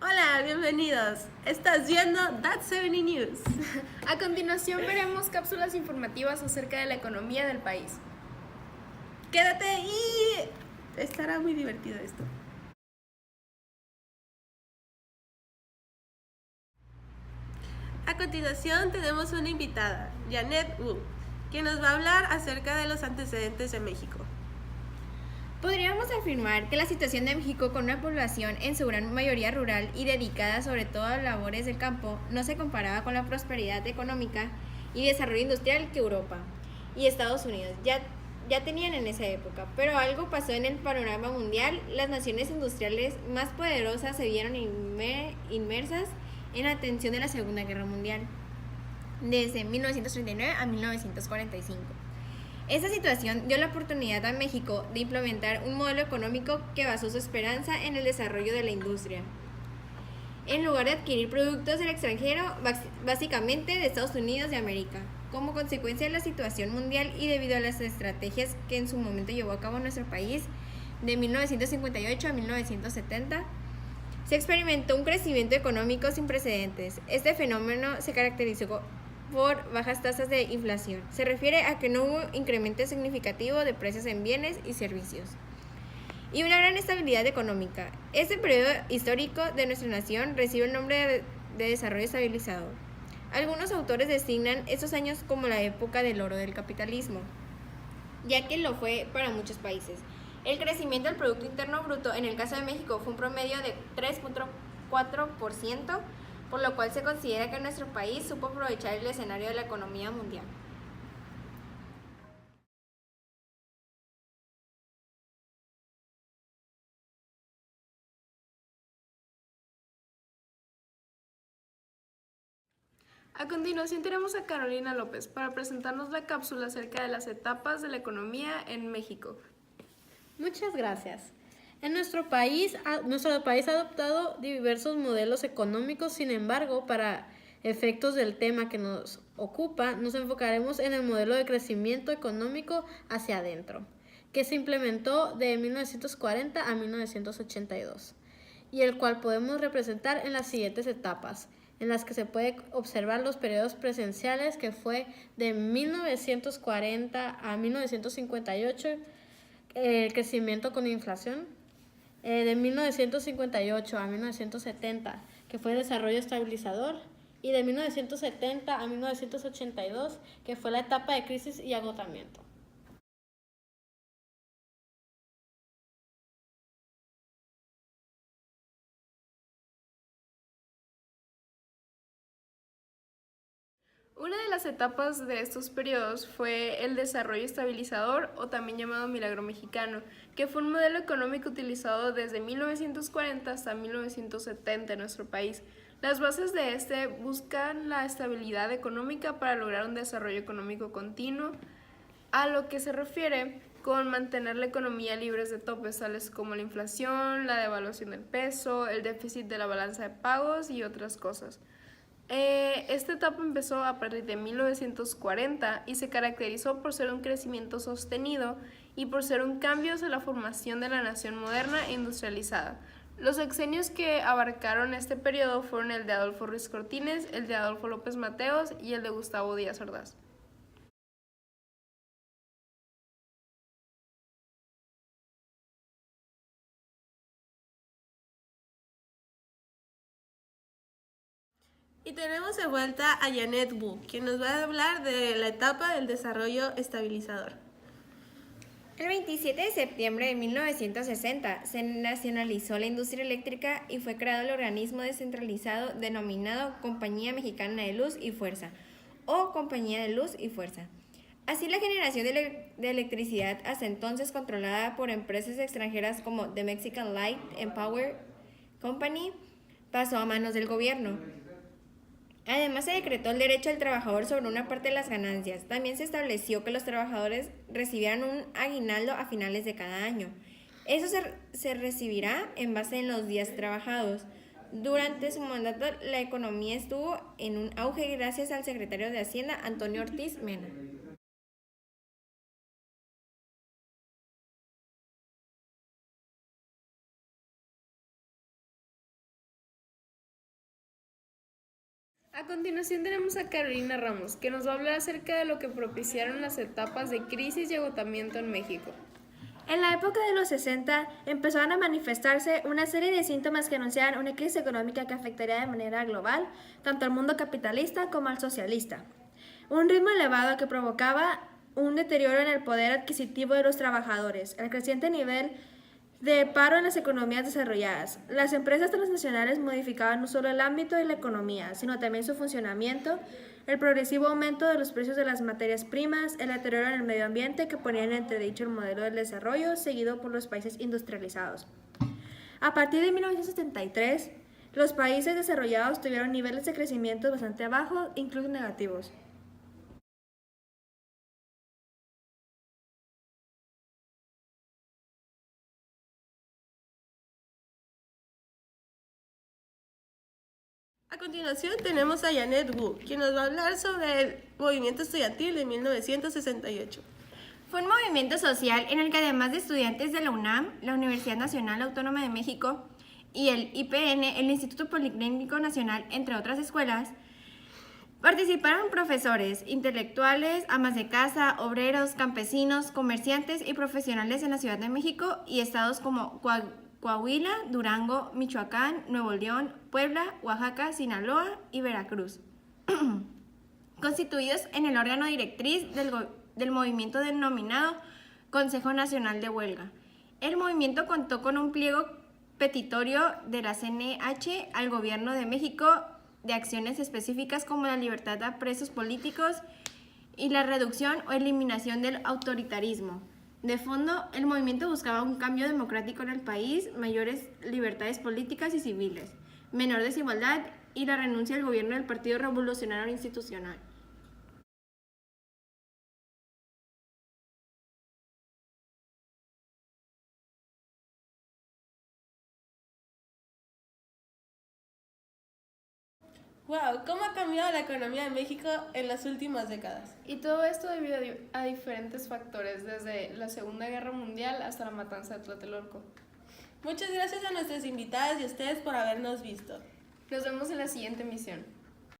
Hola, bienvenidos. Estás viendo That 70 News. A continuación veremos cápsulas informativas acerca de la economía del país. Quédate y estará muy divertido esto. A continuación tenemos una invitada, Janet Wu, quien nos va a hablar acerca de los antecedentes de México. Podríamos afirmar que la situación de México, con una población en su gran mayoría rural y dedicada sobre todo a labores del campo, no se comparaba con la prosperidad económica y desarrollo industrial que Europa y Estados Unidos ya tenían en esa época. Pero algo pasó en el panorama mundial. Las naciones industriales más poderosas se vieron inmersas en la tensión de la Segunda Guerra Mundial, desde 1939 a 1945. Esta situación dio la oportunidad a México de implementar un modelo económico que basó su esperanza en el desarrollo de la industria, en lugar de adquirir productos del extranjero, básicamente de Estados Unidos de América. Como consecuencia de la situación mundial y debido a las estrategias que en su momento llevó a cabo nuestro país, de 1958 a 1970, se experimentó un crecimiento económico sin precedentes. Este fenómeno se caracterizó por bajas tasas de inflación. Se refiere a que no hubo incremento significativo de precios en bienes y servicios, y una gran estabilidad económica. Este periodo histórico de nuestra nación recibe el nombre de desarrollo estabilizado. Algunos autores designan estos años como la época del oro del capitalismo, ya que lo fue para muchos países. El crecimiento del Producto Interno Bruto en el caso de México fue un promedio de 3.4%, por lo cual se considera que nuestro país supo aprovechar el escenario de la economía mundial. A continuación tenemos a Carolina López para presentarnos la cápsula acerca de las etapas de la economía en México. Muchas gracias. Nuestro país ha adoptado diversos modelos económicos. Sin embargo, para efectos del tema que nos ocupa, nos enfocaremos en el modelo de crecimiento económico hacia adentro, que se implementó de 1940 a 1982, y el cual podemos representar en las siguientes etapas, en las que se puede observar los periodos presenciales, que fue de 1940 a 1958, el crecimiento con inflación, de 1958 a 1970, que fue el desarrollo estabilizador, y de 1970 a 1982, que fue la etapa de crisis y agotamiento. Una de las etapas de estos periodos fue el desarrollo estabilizador, o también llamado milagro mexicano, que fue un modelo económico utilizado desde 1940 hasta 1970 en nuestro país. Las bases de este buscan la estabilidad económica para lograr un desarrollo económico continuo, a lo que se refiere con mantener la economía libre de topes tales como la inflación, la devaluación del peso, el déficit de la balanza de pagos y otras cosas. Esta etapa empezó a partir de 1940 y se caracterizó por ser un crecimiento sostenido y por ser un cambio hacia la formación de la nación moderna e industrializada. Los sexenios que abarcaron este periodo fueron el de Adolfo Ruiz Cortines, el de Adolfo López Mateos y el de Gustavo Díaz Ordaz. Y tenemos de vuelta a Janet Wu, quien nos va a hablar de la etapa del desarrollo estabilizador. El 27 de septiembre de 1960 se nacionalizó la industria eléctrica y fue creado el organismo descentralizado denominado Compañía Mexicana de Luz y Fuerza, o Compañía de Luz y Fuerza. Así, la generación de electricidad, hasta entonces controlada por empresas extranjeras como The Mexican Light and Power Company, pasó a manos del gobierno. Además, se decretó el derecho del trabajador sobre una parte de las ganancias. También se estableció que los trabajadores recibieran un aguinaldo a finales de cada año. Eso se recibirá en base en los días trabajados. Durante su mandato, la economía estuvo en un auge gracias al secretario de Hacienda, Antonio Ortiz Mena. A continuación tenemos a Carolina Ramos, que nos va a hablar acerca de lo que propiciaron las etapas de crisis y agotamiento en México. En la época de los 60 empezaron a manifestarse una serie de síntomas que anunciaban una crisis económica que afectaría de manera global tanto al mundo capitalista como al socialista. Un ritmo elevado que provocaba un deterioro en el poder adquisitivo de los trabajadores, el creciente nivel de paro en las economías desarrolladas. Las empresas transnacionales modificaban no solo el ámbito de la economía, sino también su funcionamiento, el progresivo aumento de los precios de las materias primas, el deterioro en el medio ambiente que ponía en entredicho el modelo del desarrollo seguido por los países industrializados. A partir de 1973, los países desarrollados tuvieron niveles de crecimiento bastante bajos, incluso negativos. A continuación tenemos a Janet Wu, quien nos va a hablar sobre el movimiento estudiantil de 1968. Fue un movimiento social en el que además de estudiantes de la UNAM, la Universidad Nacional Autónoma de México y el IPN, el Instituto Politécnico Nacional, entre otras escuelas, participaron profesores, intelectuales, amas de casa, obreros, campesinos, comerciantes y profesionales en la Ciudad de México y estados como Coahuila, Durango, Michoacán, Nuevo León, Puebla, Oaxaca, Sinaloa y Veracruz, constituidos en el órgano directriz del movimiento denominado Consejo Nacional de Huelga. El movimiento contó con un pliego petitorio de la CNH al Gobierno de México de acciones específicas como la libertad a presos políticos y la reducción o eliminación del autoritarismo. De fondo, el movimiento buscaba un cambio democrático en el país, mayores libertades políticas y civiles, menor desigualdad y la renuncia al gobierno del Partido Revolucionario Institucional. ¡Wow! ¿Cómo ha cambiado la economía de México en las últimas décadas? Y todo esto debido a diferentes factores, desde la Segunda Guerra Mundial hasta la matanza de Tlatelolco. Muchas gracias a nuestras invitadas y a ustedes por habernos visto. Nos vemos en la siguiente emisión.